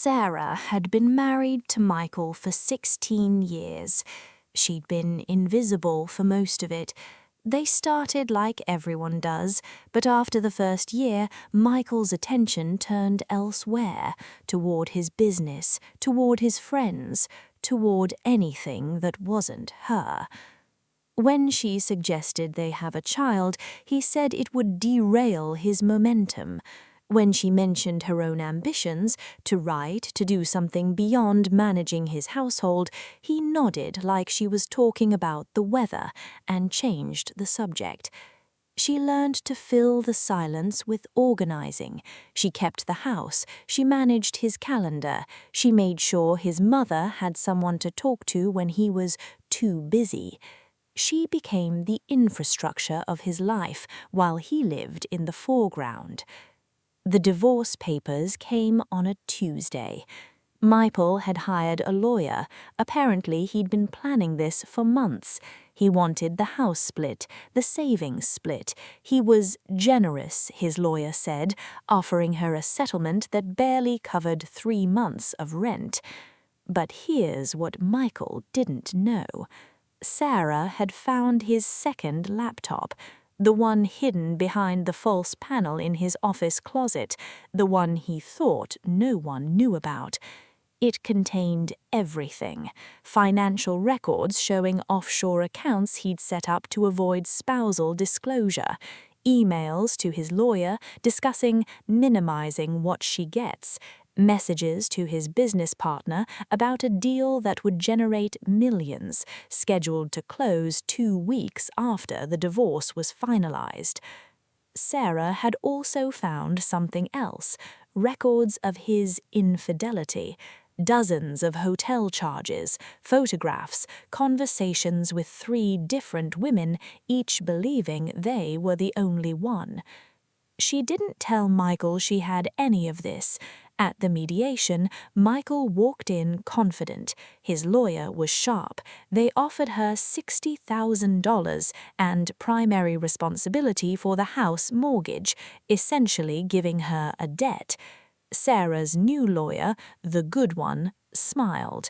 Sarah had been married to Michael for 16 years. She'd been invisible for most of it. They started like everyone does, but after the first year, Michael's attention turned elsewhere, toward his business, toward his friends, toward anything that wasn't her. When she suggested they have a child, he said it would derail his momentum. When she mentioned her own ambitions, to write, to do something beyond managing his household, he nodded like she was talking about the weather and changed the subject. She learned to fill the silence with organizing. She kept the house, she managed his calendar, she made sure his mother had someone to talk to when he was too busy. She became the infrastructure of his life while he lived in the foreground. The divorce papers came on a Tuesday. Michael had hired a lawyer. Apparently, he'd been planning this for months. He wanted the house split, the savings split. He was generous, his lawyer said, offering her a settlement that barely covered 3 months of rent. But here's what Michael didn't know. Sarah had found his second laptop, the one hidden behind the false panel in his office closet, the one he thought no one knew about. It contained everything: financial records showing offshore accounts he'd set up to avoid spousal disclosure, emails to his lawyer discussing minimizing what she gets, messages to his business partner about a deal that would generate millions, scheduled to close 2 weeks after the divorce was finalized. Sarah had also found something else: records of his infidelity. Dozens of hotel charges, photographs, conversations with 3 different women, each believing they were the only one. She didn't tell Michael she had any of this. At the mediation, Michael walked in confident. His lawyer was sharp. They offered her $60,000 and primary responsibility for the house mortgage, essentially giving her a debt. Sarah's new lawyer, the good one, smiled.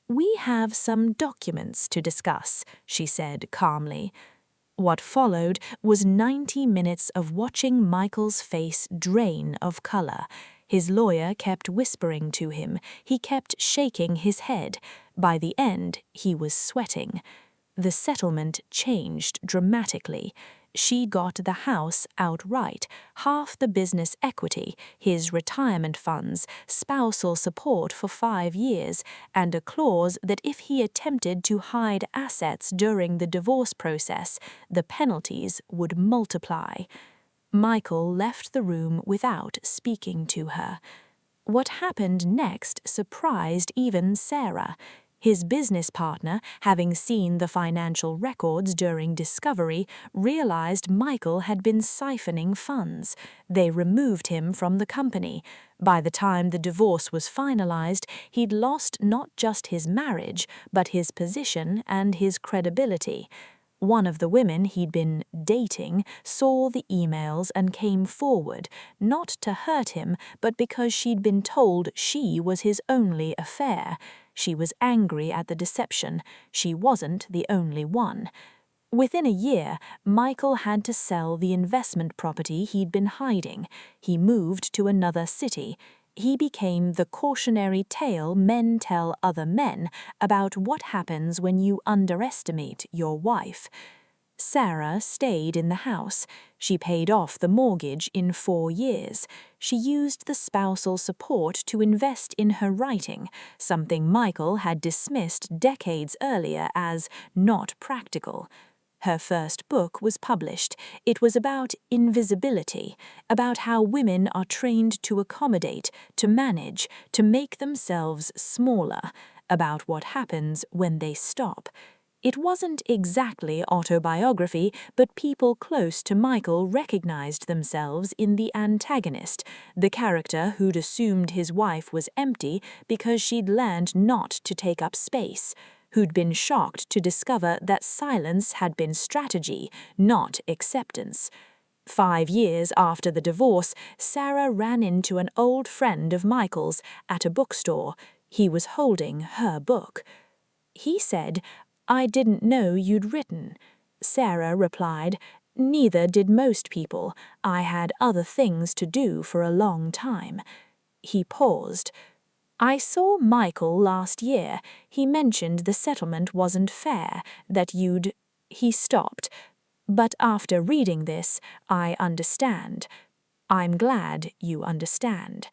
"We have some documents to discuss," she said calmly. What followed was 90 minutes of watching Michael's face drain of color. His lawyer kept whispering to him. He kept shaking his head. By the end, he was sweating. The settlement changed dramatically. She got the house outright, half the business equity, his retirement funds, spousal support for 5 years, and a clause that if he attempted to hide assets during the divorce process, the penalties would multiply. Michael left the room without speaking to her. What happened next surprised even Sarah. His business partner, having seen the financial records during discovery, realized Michael had been siphoning funds. They removed him from the company. By the time the divorce was finalized, he'd lost not just his marriage, but his position and his credibility. One of the women he'd been dating saw the emails and came forward, not to hurt him, but because she'd been told she was his only affair. She was angry at the deception. She wasn't the only one. Within a year, Michael had to sell the investment property he'd been hiding. He moved to another city. He became the cautionary tale men tell other men about what happens when you underestimate your wife. Sarah stayed in the house. She paid off the mortgage in 4 years. She used the spousal support to invest in her writing, something Michael had dismissed decades earlier as not practical. Her first book was published. It was about invisibility, about how women are trained to accommodate, to manage, to make themselves smaller, about what happens when they stop. It wasn't exactly autobiography, but people close to Michael recognized themselves in the antagonist, the character who'd assumed his wife was empty because she'd learned not to take up space, who'd been shocked to discover that silence had been strategy, not acceptance. 5 years after the divorce, Sarah ran into an old friend of Michael's at a bookstore. He was holding her book. He said, "I didn't know you'd written." Sarah replied, "Neither did most people. I had other things to do for a long time." He paused. "I saw Michael last year. He mentioned the settlement wasn't fair, that you'd—" He stopped. "But after reading this, I understand. I'm glad you understand."